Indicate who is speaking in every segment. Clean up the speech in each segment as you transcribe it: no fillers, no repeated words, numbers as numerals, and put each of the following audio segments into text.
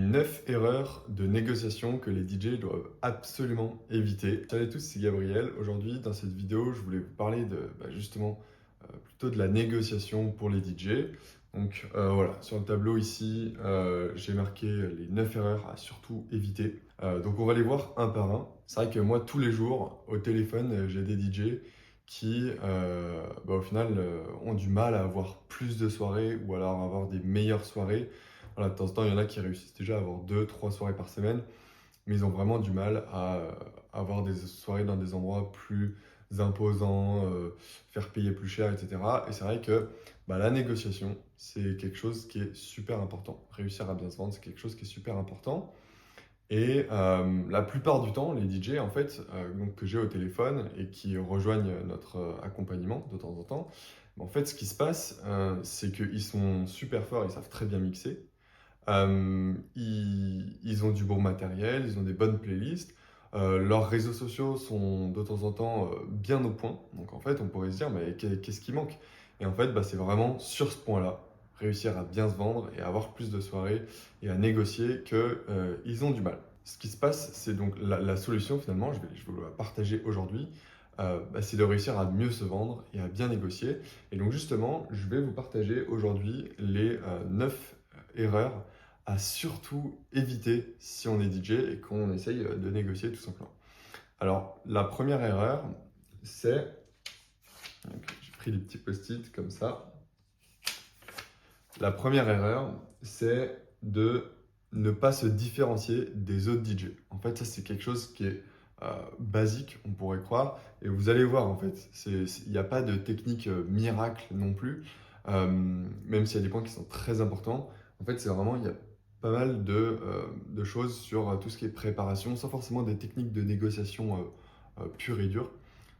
Speaker 1: 9 erreurs de négociation que les DJ doivent absolument éviter. Salut à tous, c'est Gabriel. Aujourd'hui, dans cette vidéo, je voulais vous parler de justement plutôt de la négociation pour les DJ. Donc voilà, sur le tableau ici, j'ai marqué les 9 erreurs à surtout éviter. Donc on va les voir un par un. C'est vrai que moi, tous les jours, au téléphone, j'ai des DJ qui, au final, ont du mal à avoir plus de soirées ou alors à avoir des meilleures soirées. Voilà, de temps en temps, il y en a qui réussissent déjà à avoir 2, 3 soirées par semaine, mais ils ont vraiment du mal à avoir des soirées dans des endroits plus imposants, faire payer plus cher, etc. Et c'est vrai que la négociation, c'est quelque chose qui est super important. Réussir à bien se vendre, c'est quelque chose qui est super important. Et la plupart du temps, les DJ en fait, donc, que j'ai au téléphone et qui rejoignent notre accompagnement de temps en temps, en fait, ce qui se passe, c'est qu'ils sont super forts, ils savent très bien mixer. Ils ont du bon matériel, ils ont des bonnes playlists. Leurs réseaux sociaux sont de temps en temps bien au point. Donc en fait, on pourrait se dire, mais qu'est-ce qui manque? Et en fait, c'est vraiment sur ce point-là, réussir à bien se vendre et à avoir plus de soirées et à négocier qu'ils ont du mal. Ce qui se passe, c'est donc la solution finalement, je vais vous la partager aujourd'hui, c'est de réussir à mieux se vendre et à bien négocier. Et donc justement, je vais vous partager aujourd'hui les 9 erreurs à surtout éviter si on est DJ et qu'on essaye de négocier tout simplement. Alors, la première erreur, c'est, donc, j'ai pris des petits post-it comme ça. La première erreur, c'est de ne pas se différencier des autres DJ. En fait, ça, c'est quelque chose qui est basique, on pourrait croire. Et vous allez voir, en fait, il n'y a pas de technique miracle non plus, même s'il y a des points qui sont très importants. En fait, c'est vraiment, il y a pas mal de choses sur tout ce qui est préparation, sans forcément des techniques de négociation pures et dures.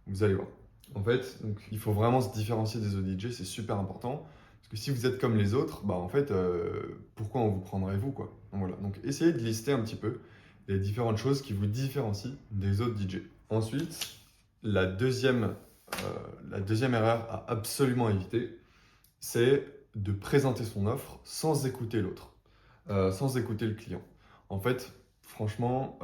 Speaker 1: Vous allez voir. En fait, donc, il faut vraiment se différencier des autres DJ, c'est super important. Parce que si vous êtes comme les autres, en fait, pourquoi on vous prendrait vous, quoi? Donc, voilà. Donc essayez de lister un petit peu les différentes choses qui vous différencient des autres DJ. Ensuite, la deuxième erreur à absolument éviter, c'est de présenter son offre sans écouter l'autre, sans écouter le client. En fait, franchement,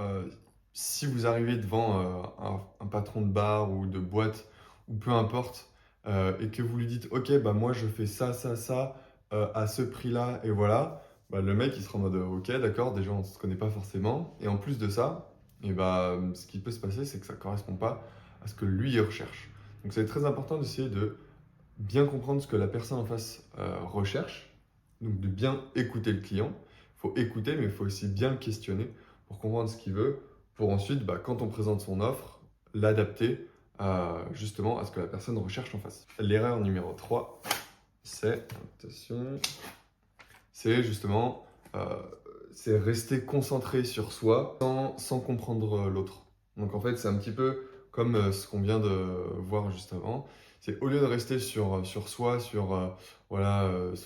Speaker 1: si vous arrivez devant un patron de bar ou de boîte, ou peu importe, et que vous lui dites, OK, moi je fais ça, ça, ça, à ce prix-là, et voilà, le mec il sera en mode, OK, d'accord, déjà on ne se connaît pas forcément, et en plus de ça, ce qui peut se passer, c'est que ça ne correspond pas à ce que lui il recherche. Donc c'est très important d'essayer de bien comprendre ce que la personne en face recherche, donc de bien écouter le client. Il faut écouter, mais il faut aussi bien le questionner pour comprendre ce qu'il veut, pour ensuite, quand on présente son offre, l'adapter justement à ce que la personne recherche en face. L'erreur numéro 3, attention, c'est justement c'est rester concentré sur soi sans comprendre l'autre. Donc en fait, c'est un petit peu comme ce qu'on vient de voir juste avant. C'est au lieu de rester sur soi, se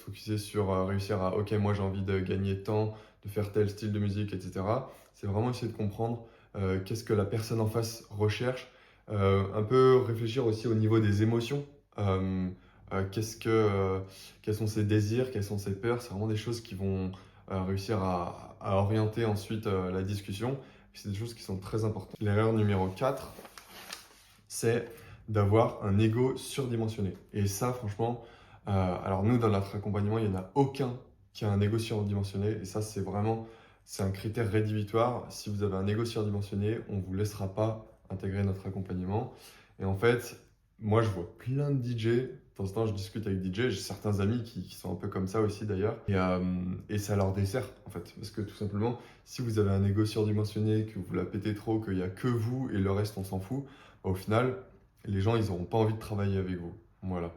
Speaker 1: focuser sur réussir à, OK, moi j'ai envie de gagner tant, de faire tel style de musique, etc. C'est vraiment essayer de comprendre qu'est-ce que la personne en face recherche, un peu réfléchir aussi au niveau des émotions. Euh, Quels sont ses désirs, quelles sont ses peurs, c'est vraiment des choses qui vont réussir à orienter ensuite la discussion. C'est des choses qui sont très importantes. L'erreur numéro 4, c'est d'avoir un ego surdimensionné. Et ça, franchement, alors nous, dans notre accompagnement, il n'y en a aucun qui a un ego surdimensionné. Et ça, c'est un critère rédhibitoire. Si vous avez un ego surdimensionné, on ne vous laissera pas intégrer notre accompagnement. Et en fait, moi, je vois plein de DJ. De temps en temps, je discute avec DJ. J'ai certains amis qui sont un peu comme ça aussi, d'ailleurs. Et ça leur dessert, en fait. Parce que tout simplement, si vous avez un ego surdimensionné, que vous la pétez trop, qu'il n'y a que vous et le reste, on s'en fout, au final, les gens, ils n'auront pas envie de travailler avec vous. Voilà.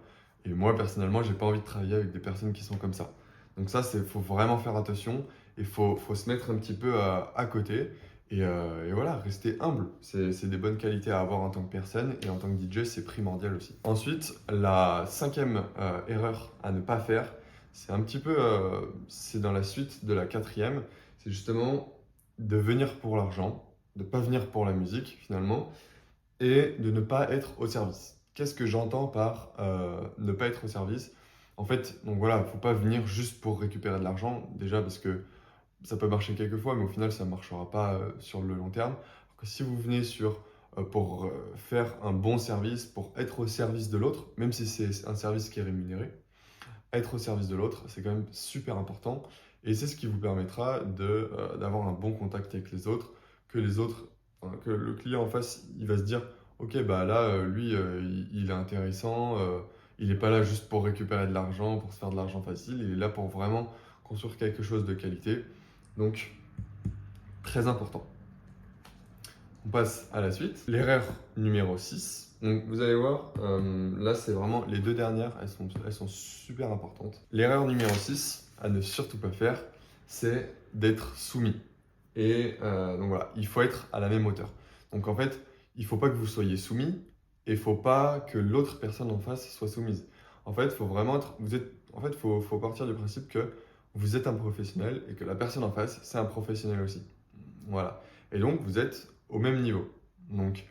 Speaker 1: Et moi, personnellement, j'ai pas envie de travailler avec des personnes qui sont comme ça. Donc ça, faut vraiment faire attention. Il faut se mettre un petit peu à côté. Et voilà, rester humble. C'est des bonnes qualités à avoir en tant que personne. Et en tant que DJ, c'est primordial aussi. Ensuite, la cinquième erreur à ne pas faire, c'est un petit peu, c'est dans la suite de la quatrième. C'est justement de venir pour l'argent, de ne pas venir pour la musique finalement et de ne pas être au service. Qu'est-ce que j'entends par ne pas être au service? En fait, donc voilà, il ne faut pas venir juste pour récupérer de l'argent, déjà parce que ça peut marcher quelques fois, mais au final, ça ne marchera pas sur le long terme. Alors que si vous venez pour faire un bon service, pour être au service de l'autre, même si c'est un service qui est rémunéré, être au service de l'autre, c'est quand même super important. Et c'est ce qui vous permettra d'avoir un bon contact avec les autres, enfin, que le client en face, il va se dire, ok, bah là, lui, il est intéressant, il n'est pas là juste pour récupérer de l'argent, pour se faire de l'argent facile, il est là pour vraiment construire quelque chose de qualité. Donc, très important. On passe à la suite. L'erreur numéro 6. Donc, vous allez voir, là, c'est vraiment les deux dernières, elles sont super importantes. L'erreur numéro 6 à ne surtout pas faire, c'est d'être soumis. Et donc voilà, il faut être à la même hauteur. Donc en fait, il ne faut pas que vous soyez soumis et il ne faut pas que l'autre personne en face soit soumise. En fait, il faut vraiment être, faut partir du principe que vous êtes un professionnel et que la personne en face, c'est un professionnel aussi. Voilà. Et donc, vous êtes au même niveau. Donc,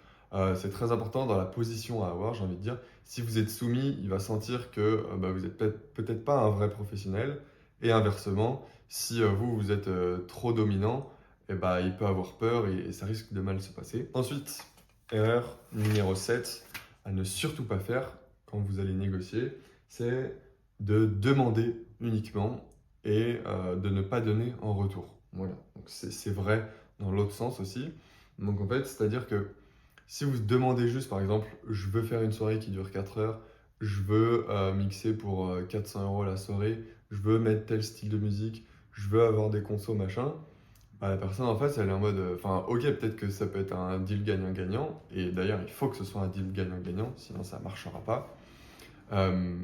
Speaker 1: c'est très important dans la position à avoir, j'ai envie de dire. Si vous êtes soumis, il va sentir que bah, vous n'êtes peut-être pas un vrai professionnel. Et inversement, si vous êtes trop dominant, eh bah, il peut avoir peur et ça risque de mal se passer. Ensuite, erreur numéro 7 à ne surtout pas faire quand vous allez négocier, c'est de demander uniquement et de ne pas donner en retour. Voilà, donc c'est vrai dans l'autre sens aussi. Donc en fait, c'est-à-dire que si vous demandez juste, par exemple, je veux faire une soirée qui dure 4 heures, je veux mixer pour 400 € la soirée, je veux mettre tel style de musique, je veux avoir des consos, machin, bah, la personne en face, elle est en mode, enfin, ok, peut-être que ça peut être un deal gagnant-gagnant, et d'ailleurs, il faut que ce soit un deal gagnant-gagnant, sinon ça ne marchera pas. Euh,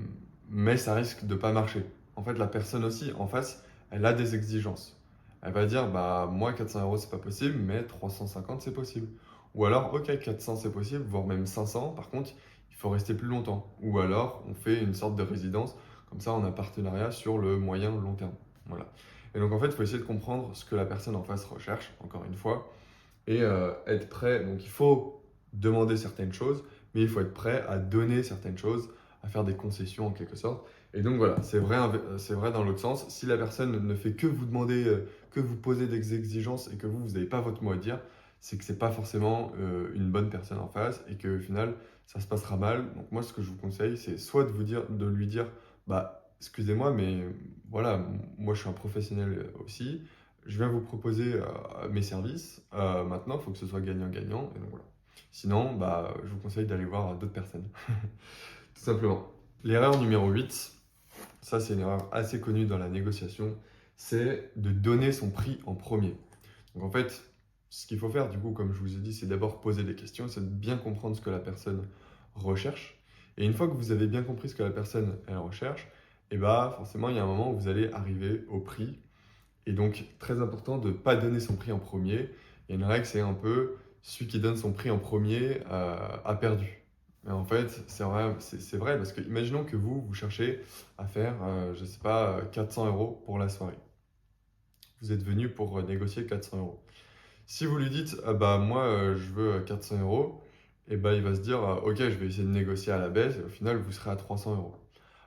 Speaker 1: mais ça risque de pas marcher. En fait, la personne aussi en face, elle a des exigences. Elle va dire, bah moi 400 € c'est pas possible, mais 350 c'est possible. Ou alors, ok, 400 c'est possible, voire même 500. Par contre, il faut rester plus longtemps. Ou alors, on fait une sorte de résidence. Comme ça, on a partenariat sur le moyen long terme. Voilà. Et donc en fait, il faut essayer de comprendre ce que la personne en face recherche, encore une fois, et être prêt. Donc il faut demander certaines choses, mais il faut être prêt à donner certaines choses, à faire des concessions en quelque sorte. Et donc voilà, c'est vrai dans l'autre sens. Si la personne ne fait que vous demander, que vous poser des exigences et que vous n'avez pas votre mot à dire, c'est que c'est pas forcément une bonne personne en face et qu'au final, ça se passera mal. Donc moi, ce que je vous conseille, c'est soit de lui dire, bah, excusez-moi, mais voilà, moi je suis un professionnel aussi, je viens vous proposer mes services. Maintenant, il faut que ce soit gagnant-gagnant. Et donc voilà. Sinon, bah, je vous conseille d'aller voir d'autres personnes. Tout simplement. L'erreur numéro 8, ça c'est une erreur assez connue dans la négociation, c'est de donner son prix en premier. Donc en fait, ce qu'il faut faire, du coup, comme je vous ai dit, c'est d'abord poser des questions, c'est de bien comprendre ce que la personne recherche. Et une fois que vous avez bien compris ce que la personne elle recherche, et bah forcément, il y a un moment où vous allez arriver au prix. Et donc, très important de ne pas donner son prix en premier. Il y a une règle, c'est un peu celui qui donne son prix en premier a perdu. Mais en fait, c'est vrai parce que imaginons que vous cherchez à faire, je ne sais pas, 400 € pour la soirée. Vous êtes venu pour négocier 400 €. Si vous lui dites, ah bah moi je veux 400 €, et bah il va se dire, ok, je vais essayer de négocier à la baisse, et au final vous serez à 300 €.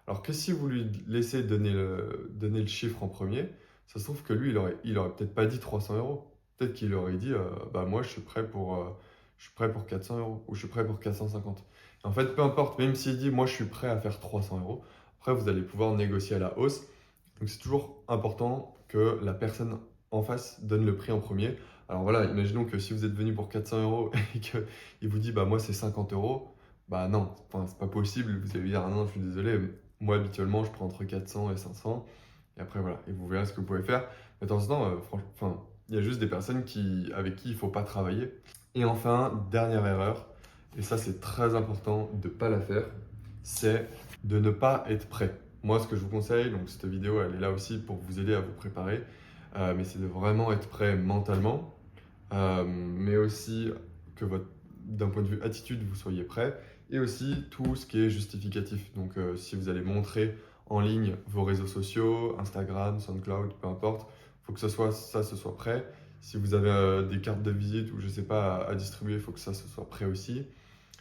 Speaker 1: Alors que si vous lui laissez donner le chiffre en premier, ça se trouve que lui, il aurait peut-être pas dit 300 €. Peut-être qu'il aurait dit, bah moi je suis prêt pour 400 € ou je suis prêt pour 450. En fait, peu importe, même s'il dit, moi je suis prêt à faire 300 €, après vous allez pouvoir négocier à la hausse. Donc c'est toujours important que la personne en face donne le prix en premier. Alors voilà, imaginons que si vous êtes venu pour 400 € et qu'il vous dit bah moi c'est 50 €, bah non, enfin, c'est pas possible. Vous allez dire ah non, je suis désolé, moi habituellement je prends entre 400 et 500. Et après voilà, et vous verrez ce que vous pouvez faire. Mais de temps en temps, franchement, enfin, il y a juste des personnes avec qui il ne faut pas travailler. Et enfin, dernière erreur, et ça c'est très important de ne pas la faire, c'est de ne pas être prêt. Moi, ce que je vous conseille, donc cette vidéo, elle est là aussi pour vous aider à vous préparer, mais c'est de vraiment être prêt mentalement, mais aussi que d'un point de vue attitude, vous soyez prêt, et aussi tout ce qui est justificatif. Donc, si vous allez montrer en ligne vos réseaux sociaux, Instagram, SoundCloud, peu importe, il faut que ce soit prêt. Si vous avez des cartes de visite ou je sais pas à distribuer, il faut que ça ce soit prêt aussi.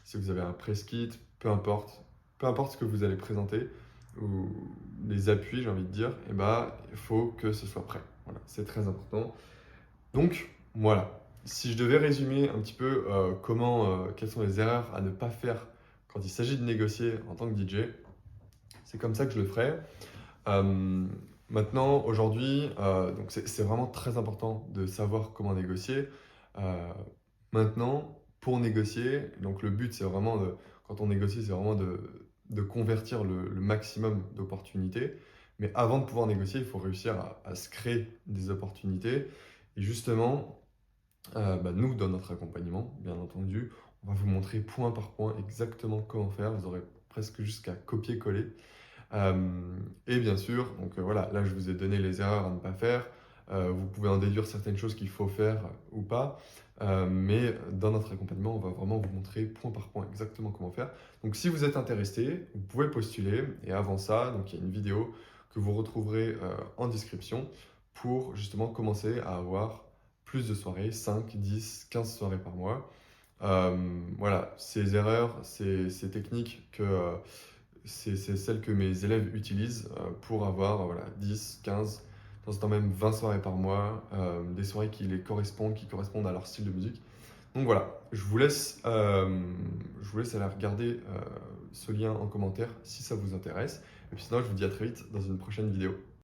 Speaker 1: Si vous avez un press kit, peu importe ce que vous allez présenter ou les appuis, j'ai envie de dire, eh ben, il faut que ce soit prêt. Voilà, c'est très important. Donc, voilà. Si je devais résumer un petit peu quelles sont les erreurs à ne pas faire quand il s'agit de négocier en tant que DJ, c'est comme ça que je le ferais. Euh, Maintenant, aujourd'hui, donc c'est vraiment très important de savoir comment négocier. Euh, Maintenant, pour négocier, donc le but, c'est vraiment quand on négocie, c'est vraiment de convertir le maximum d'opportunités. Mais avant de pouvoir négocier, il faut réussir à se créer des opportunités. Et justement, nous, dans notre accompagnement, bien entendu, on va vous montrer point par point exactement comment faire. Vous aurez presque jusqu'à copier-coller. Et bien sûr, donc voilà, là je vous ai donné les erreurs à ne pas faire. Vous pouvez en déduire certaines choses qu'il faut faire ou pas. Mais dans notre accompagnement, on va vraiment vous montrer point par point exactement comment faire. Donc si vous êtes intéressé, vous pouvez postuler. Et avant ça, donc il y a une vidéo que vous retrouverez en description pour justement commencer à avoir plus de soirées, 5, 10, 15 soirées par mois. Voilà, ces erreurs, ces techniques c'est celles que mes élèves utilisent pour avoir voilà, 10, 15, dans ce temps même 20 soirées par mois, des soirées qui correspondent à leur style de musique. Donc voilà, je vous laisse aller regarder ce lien en commentaire si ça vous intéresse. Et puis sinon, je vous dis à très vite dans une prochaine vidéo.